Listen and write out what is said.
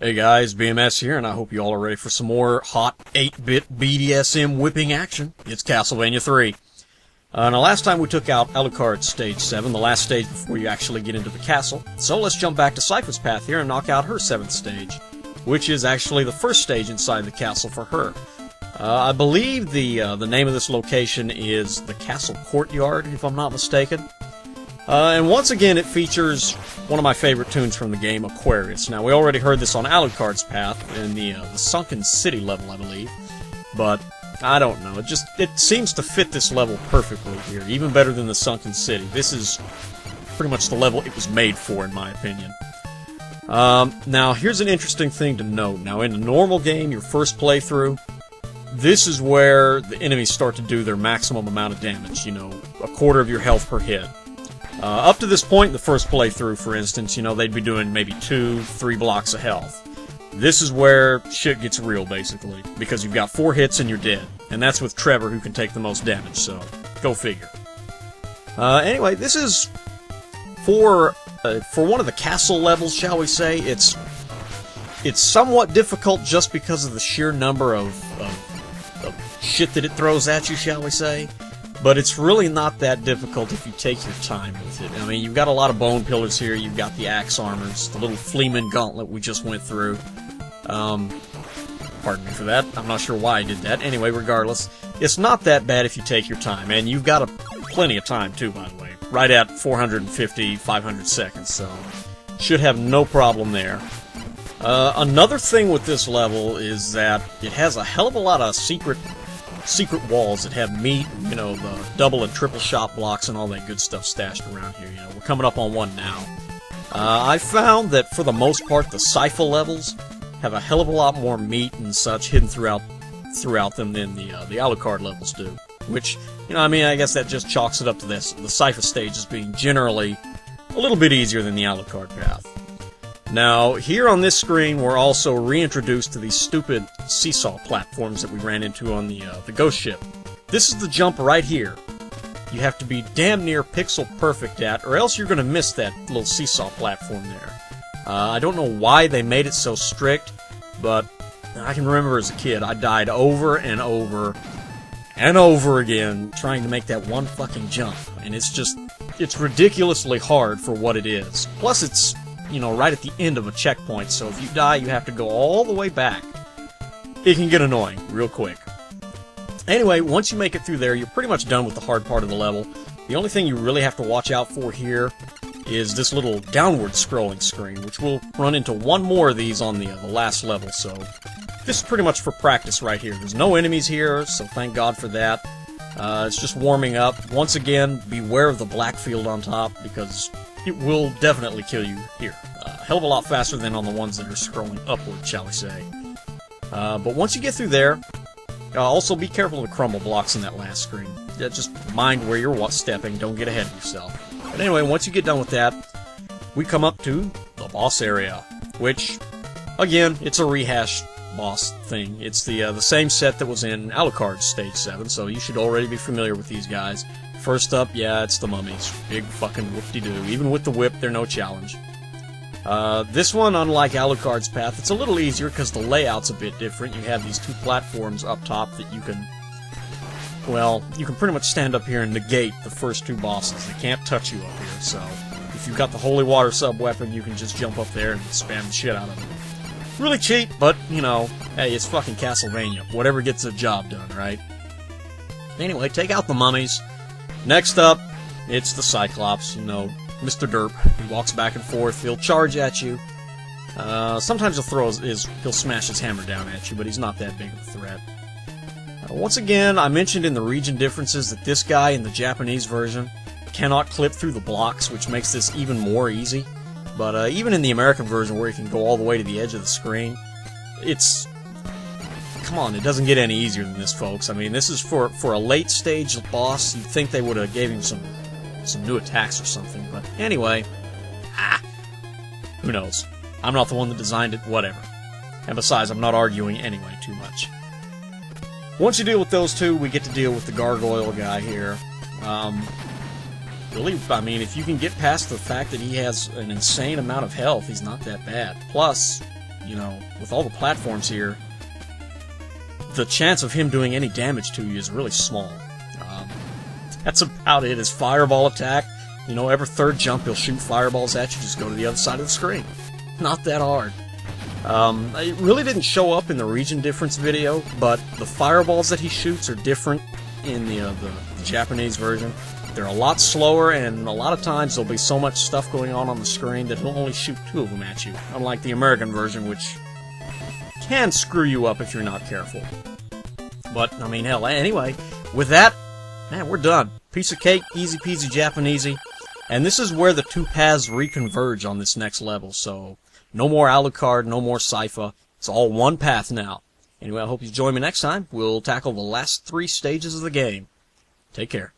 Hey guys, BMS here, and I hope you all are ready for some more hot 8-bit BDSM whipping action. It's Castlevania 3. Now last time we took out Alucard Stage 7, the last stage before you actually get into the castle. So let's jump back to Sypha's path here and knock out her 7th stage, which is actually the first stage inside the castle for her. I believe the name of this location is the Castle Courtyard, if I'm not mistaken. And once again, it features one of my favorite tunes from the game, Aquarius. Now, we already heard this on Alucard's path in the Sunken City level, I believe. But, I don't know. It seems to fit this level perfectly here, even better than the Sunken City. This is pretty much the level it was made for, in my opinion. Now, here's an interesting thing to note. Now, in a normal game, your first playthrough, this is where the enemies start to do their maximum amount of damage. You know, a quarter of your health per hit. Up to this point in the first playthrough, for instance, you know, they'd be doing maybe 2-3 blocks of health. This is where shit gets real, basically, because you've got 4 hits and you're dead. And that's with Trevor, who can take the most damage, so go figure. Anyway, this is for one of the castle levels, shall we say. It's somewhat difficult just because of the sheer number of shit that it throws at you, shall we say. But it's really not that difficult if you take your time with it. I mean, you've got a lot of bone pillars here, you've got the axe armors, the little Fleeman gauntlet we just went through. Pardon me for that, I'm not sure why I did that. Anyway, regardless, it's not that bad if you take your time, and you've got plenty of time too, by the way. Right at 450, 500 seconds, so should have no problem there. Another thing with this level is that it has a hell of a lot of secret walls that have meat, you know, the double and triple shot blocks and all that good stuff stashed around here. You know, we're coming up on one now. I found that for the most part, the Sypha levels have a hell of a lot more meat and such hidden throughout them than the Alucard levels do. Which, you know, I mean, I guess that just chalks it up to this: the Sypha stages being generally a little bit easier than the Alucard path. Now, here on this screen, we're also reintroduced to these stupid seesaw platforms that we ran into on the ghost ship. This is the jump right here. You have to be damn near pixel perfect at, or else you're going to miss that little seesaw platform there. I don't know why they made it so strict, but I can remember as a kid, I died over and over and over again trying to make that one fucking jump. And it's ridiculously hard for what it is. Plus, it's, you know, right at the end of a checkpoint, so if you die, you have to go all the way back. It can get annoying real quick. Anyway, once you make it through there, you're pretty much done with the hard part of the level. The only thing you really have to watch out for here is this little downward scrolling screen, which we'll run into one more of these on the last level, so this is pretty much for practice right here. There's no enemies here, so thank God for that. It's just warming up. Once again, beware of the black field on top, because it will definitely kill you here. A hell of a lot faster than on the ones that are scrolling upward, shall we say. But once you get through there, also be careful of the crumble blocks in that last screen. Just mind where you're stepping, don't get ahead of yourself. But anyway, once you get done with that, we come up to the boss area, which, again, it's a rehash boss thing. It's the same set that was in Alucard's Stage 7, so you should already be familiar with these guys. First up, yeah, it's the mummies. Big fucking whoop-de-doo. Even with the whip, they're no challenge. This one, unlike Alucard's path, it's a little easier because the layout's a bit different. You have these 2 platforms up top that you can, well, you can pretty much stand up here and negate the first 2 bosses. They can't touch you up here, so if you've got the Holy Water sub-weapon, you can just jump up there and spam the shit out of them. Really cheap, but, you know, hey, it's fucking Castlevania. Whatever gets the job done, right? Anyway, take out the mummies. Next up, it's the Cyclops, you know, Mr. Derp. He walks back and forth, he'll charge at you. Sometimes he'll smash his hammer down at you, but he's not that big of a threat. Once again, I mentioned in the region differences that this guy in the Japanese version cannot clip through the blocks, which makes this even more easy. But even in the American version, where you can go all the way to the edge of the screen, it's... Come on, it doesn't get any easier than this, folks. I mean, this is for a late-stage boss. You'd think they would have gave him some new attacks or something, but anyway... who knows? I'm not the one that designed it, whatever. And besides, I'm not arguing anyway too much. Once you deal with those 2, we get to deal with the gargoyle guy here. Really, I mean, if you can get past the fact that he has an insane amount of health, he's not that bad. Plus, you know, with all the platforms here, the chance of him doing any damage to you is really small. That's about it. His fireball attack, you know, every third jump he'll shoot fireballs at you, just go to the other side of the screen. Not that hard. It really didn't show up in the region difference video, but the fireballs that he shoots are different in the Japanese version. They're a lot slower, and a lot of times there'll be so much stuff going on the screen that he'll only shoot 2 of them at you, unlike the American version, which can screw you up if you're not careful. But, I mean, hell, anyway, with that, man, we're done. Piece of cake, easy peasy Japanesey. And this is where the 2 paths reconverge on this next level, so no more Alucard, no more Sypha. It's all one path now. Anyway, I hope you join me next time. We'll tackle the last 3 stages of the game. Take care.